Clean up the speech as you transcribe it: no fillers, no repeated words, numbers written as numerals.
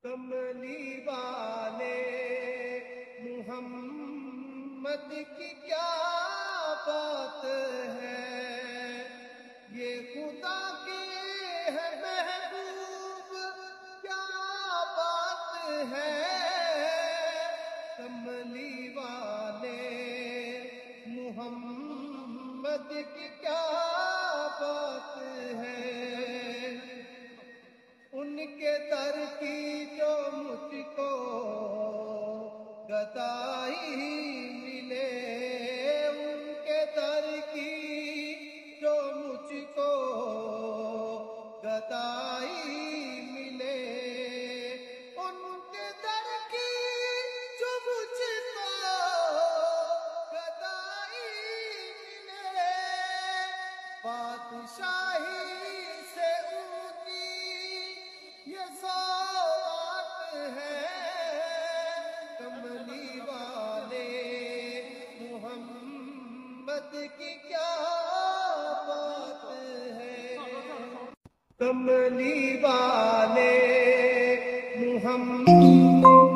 کملی والے محمد کی کیا بات ہے، یہ خدا کے ہے محبوب کیا بات ہے، کملی والے محمد کی کیا بات ہے، ان کے در کی جو مجھ کو گدائی ملے، ان کے در کی جو مجھ کو گدائی ملے، ان کے در کی جو مجھ کو گدائی ملے، بادشاہی سے یہ سوات ہے، کملی والے محمد کی کیا بات ہے، کملی والے محمد